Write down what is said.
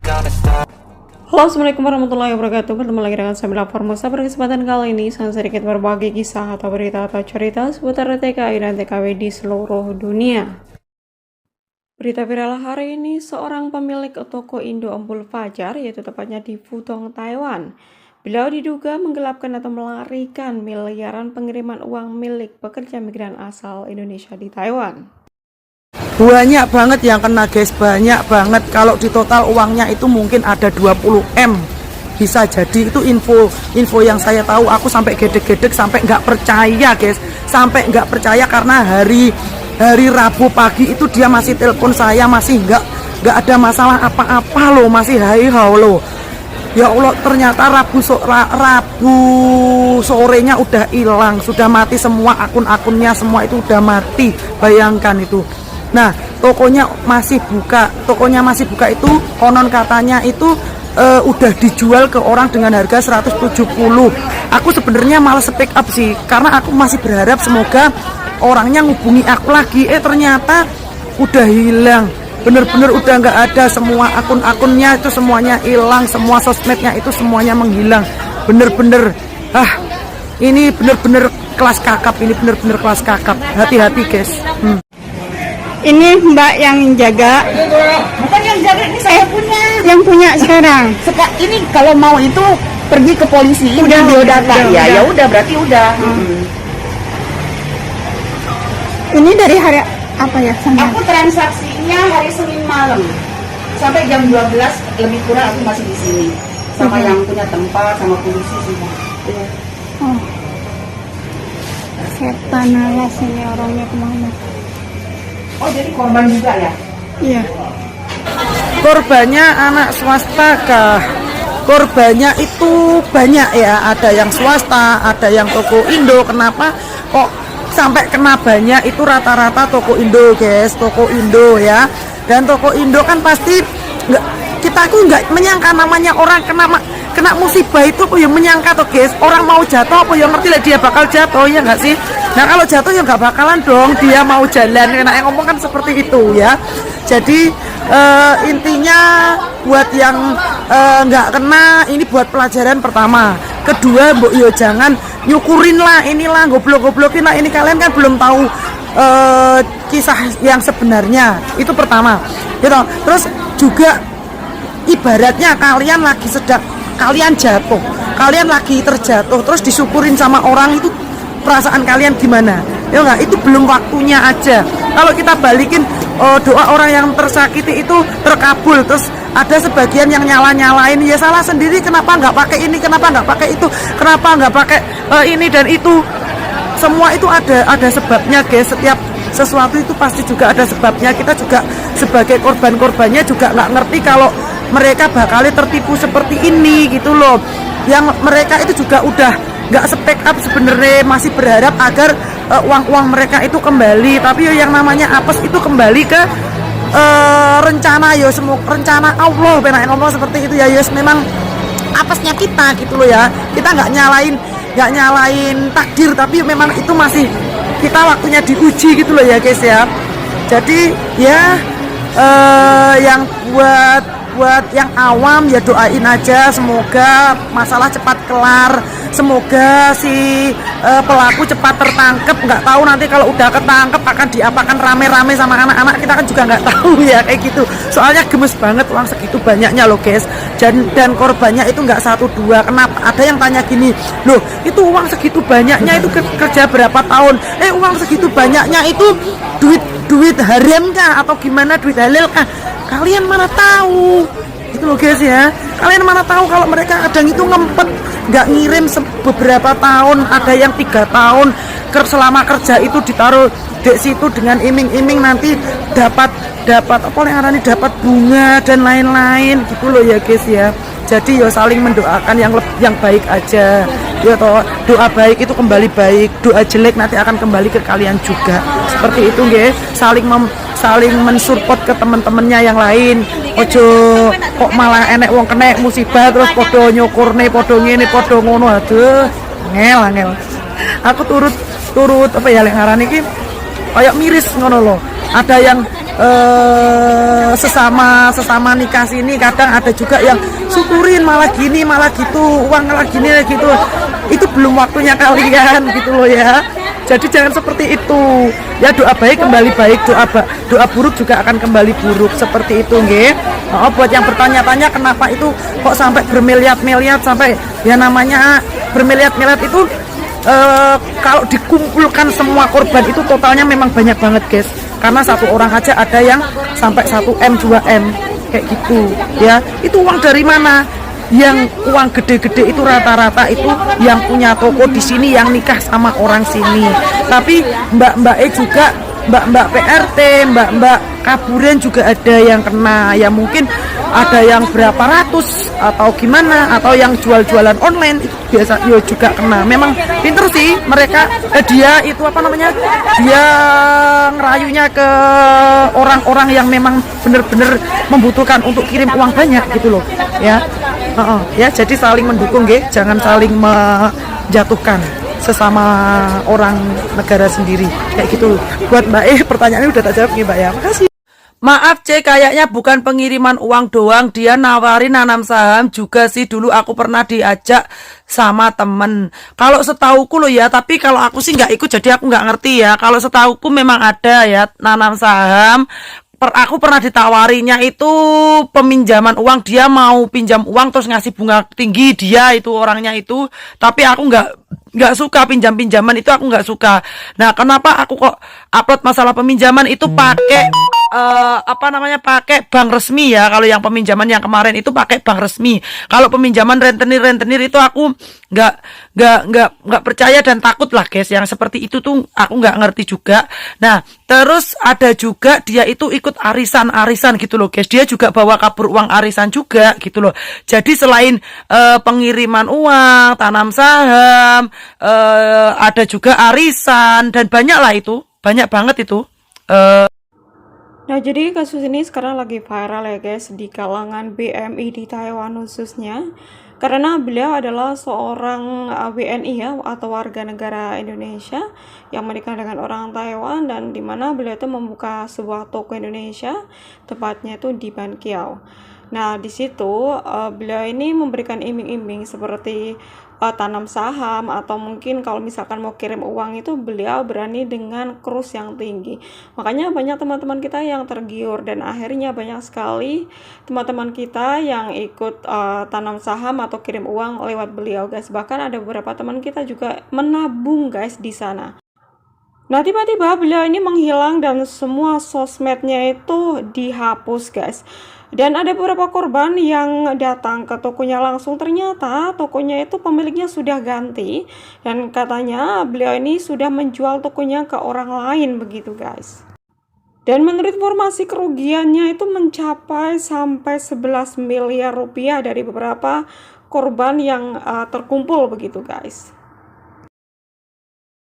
Halo, assalamualaikum warahmatullahi wabarakatuh. Bertemu lagi dengan saya Mila Formosa. Pada kesempatan kali ini saya sedikit berbagi kisah atau berita atau cerita seputar TKI dan TKW di seluruh dunia. Berita viral hari ini, seorang pemilik toko Indo Ampul Fajar, yaitu tepatnya di Pudong, Taiwan. Beliau diduga menggelapkan atau melarikan miliaran pengiriman uang milik pekerja migran asal Indonesia di Taiwan. Banyak banget yang kena guys, banyak banget. Kalau di total uangnya itu mungkin ada 20 M. Bisa jadi itu info yang saya tahu. Aku sampai gedek-gedek, sampai nggak percaya guys. Sampai nggak percaya karena hari Rabu pagi itu dia masih telepon saya, masih nggak ada masalah apa-apa loh, masih hai-hau loh. Ya Allah, ternyata Rabu sorenya udah hilang, sudah mati semua akun-akunnya, semua itu udah mati. Bayangkan itu. Nah, tokonya masih buka itu konon katanya itu udah dijual ke orang dengan harga 170. Aku sebenarnya malah speak up sih, karena aku masih berharap semoga orangnya ngubungi aku lagi. Ternyata udah hilang, bener-bener udah nggak ada, semua akun-akunnya itu semuanya hilang, semua sosmednya itu semuanya menghilang. Bener-bener ini bener-bener kelas kakap, ini bener-bener kelas kakap. Hati-hati guys. Ini Mbak yang jaga. Bukan yang jaga, ini saya punya. Yang punya sekarang. Ini kalau mau itu pergi ke polisi, Udah, biodata. Ya udah berarti udah. Ini dari hari apa ya? Aku transaksinya hari Senin malam sampai jam 12 lebih kurang aku masih di sini. Sama yang punya tempat, sama polisi semua. Oh. Setan alas ini orangnya kemana? Oh, jadi korban juga ya? Iya. Korbannya anak swasta kah? Korbannya itu banyak ya, ada yang swasta, ada yang toko Indo. Kenapa kok sampai kena banyak? Itu rata-rata toko Indo guys, toko Indo ya. Dan toko Indo kan pasti kita nggak menyangka namanya orang kena musibah itu apa yang menyangka tuh guys. Orang mau jatuh apa yang ngerti lah dia bakal jatuh, ya nggak sih? Nah kalau jatuh ya nggak bakalan dong dia mau jalan, karena yang ngomong kan seperti itu ya. Jadi intinya buat yang nggak kena, ini buat pelajaran pertama. Kedua, mbok yo jangan nyukurin lah, inilah goblok-goblokin lah, ini kalian kan belum tahu kisah yang sebenarnya. Itu pertama gitu. Terus juga ibaratnya kalian jatuh, kalian lagi terjatuh, terus disyukurin sama orang itu, perasaan kalian gimana? Ya enggak, itu belum waktunya aja. Kalau kita balikin doa orang yang tersakiti itu terkabul, terus ada sebagian yang nyalain, ya salah sendiri. Kenapa nggak pakai ini? Kenapa nggak pakai itu? Kenapa nggak pakai ini dan itu? Semua itu ada sebabnya guys. Setiap sesuatu itu pasti juga ada sebabnya. Kita juga sebagai korbannya juga nggak ngerti kalau mereka bakal tertipu seperti ini gitu loh. Yang mereka itu juga udah nggak speak up sebenarnya, masih berharap agar uang mereka itu kembali. Tapi yang namanya apes itu kembali ke rencana rencana Allah, benar ngomong seperti itu ya. Memang apesnya kita gitu loh ya. Kita nggak nyalain takdir, tapi memang itu masih kita waktunya diuji gitu loh ya guys ya. Jadi ya yang buat yang awam ya doain aja semoga masalah cepat kelar, semoga si pelaku cepat tertangkap. Nggak tahu nanti kalau udah ketangkep akan diapakan rame-rame sama anak-anak, kita kan juga nggak tahu ya kayak gitu. Soalnya gemes banget uang segitu banyaknya loh guys, dan korbannya itu nggak 1-2. Kenapa? Ada yang tanya gini, loh itu uang segitu banyaknya itu kerja berapa tahun? Uang segitu banyaknya itu duit haram kah atau gimana, duit halal kah? Kalian mana tahu itu loh guys ya. Kalian mana tahu kalau mereka kadang itu ngempet nggak ngirim beberapa tahun, ada yang 3 tahun selama kerja itu ditaruh di situ dengan iming-iming nanti dapat apa yang dapat bunga dan lain-lain gitu loh ya guys ya. Jadi ya saling mendoakan yang baik aja ya toh. Doa baik itu kembali baik, doa jelek nanti akan kembali ke kalian juga. Seperti itu guys, saling mensupport ke teman-temannya yang lain. Ojo kok malah enek wong kena musibah terus podo nyukurne, podo ngene, podo ngono. Aduh, angel. Aku turut apa ya yang ngaran iki kayak miris ngono loh. Ada yang sesama nikah sini kadang ada juga yang syukurin malah gini malah gitu, uang malah gini gitu. Itu belum waktunya kalian gitu loh ya. Jadi jangan seperti itu. Ya doa baik kembali baik, doa buruk juga akan kembali buruk, seperti itu nggih. Oh, buat yang bertanya-tanya kenapa itu kok sampai bermiliar-miliar, sampai ya namanya bermiliar-miliar itu kalau dikumpulkan semua korban itu totalnya memang banyak banget guys, karena satu orang aja ada yang sampai 1M 2M kayak gitu ya. Itu uang dari mana? Yang uang gede-gede itu rata-rata itu yang punya toko di sini yang nikah sama orang sini. Tapi mbak-mbak juga, mbak-mbak PRT, mbak-mbak kaburen juga ada yang kena. Ya mungkin ada yang berapa ratus atau gimana, atau yang jual-jualan online itu biasa yo juga kena. Memang pinter sih mereka, dia itu apa namanya, dia ngerayunya ke orang-orang yang memang bener-bener membutuhkan untuk kirim uang banyak gitu loh ya. Ya jadi saling mendukung nggih, jangan saling menjatuhkan sesama orang negara sendiri kayak gitu. Buat Mbak pertanyaannya udah tak jawab nih Mbak ya, makasih. Maaf C, kayaknya bukan pengiriman uang doang, dia nawarin nanam saham juga sih. Dulu aku pernah diajak sama temen. Kalau setauku loh ya, tapi kalau aku sih nggak ikut jadi aku nggak ngerti ya. Kalau setauku memang ada ya nanam saham. Aku pernah ditawarinya itu peminjaman uang, dia mau pinjam uang terus ngasih bunga tinggi, dia itu orangnya itu, tapi aku nggak suka pinjaman itu, aku nggak suka. Nah kenapa aku kok upload masalah peminjaman itu pakai pakai bank resmi ya. Kalau yang peminjaman yang kemarin itu pakai bank resmi. Kalau peminjaman rentenir itu aku nggak percaya dan takut lah guys. Yang seperti itu tuh aku nggak ngerti juga. Nah terus ada juga dia itu ikut arisan gitu loh guys. Dia juga bawa kabur uang arisan juga gitu loh. Jadi selain pengiriman uang, tanam saham, ada juga arisan dan banyak lah itu, banyak banget itu. Nah, jadi kasus ini sekarang lagi viral ya guys di kalangan BMI di Taiwan khususnya. Karena beliau adalah seorang WNI ya, atau warga negara Indonesia yang menikah dengan orang Taiwan, dan dimana beliau itu membuka sebuah toko Indonesia, tepatnya itu di Banqiao. Nah, di situ beliau ini memberikan iming-iming seperti tanam saham, atau mungkin kalau misalkan mau kirim uang itu beliau berani dengan kurs yang tinggi. Makanya banyak teman-teman kita yang tergiur, dan akhirnya banyak sekali teman-teman kita yang ikut tanam saham atau kirim uang lewat beliau guys. Bahkan ada beberapa teman kita juga menabung guys di sana. Nah tiba-tiba beliau ini menghilang dan semua sosmednya itu dihapus guys. Dan ada beberapa korban yang datang ke tokonya langsung, ternyata tokonya itu pemiliknya sudah ganti, dan katanya beliau ini sudah menjual tokonya ke orang lain begitu guys. Dan menurut informasi kerugiannya itu mencapai sampai 11 miliar rupiah dari beberapa korban yang terkumpul begitu guys.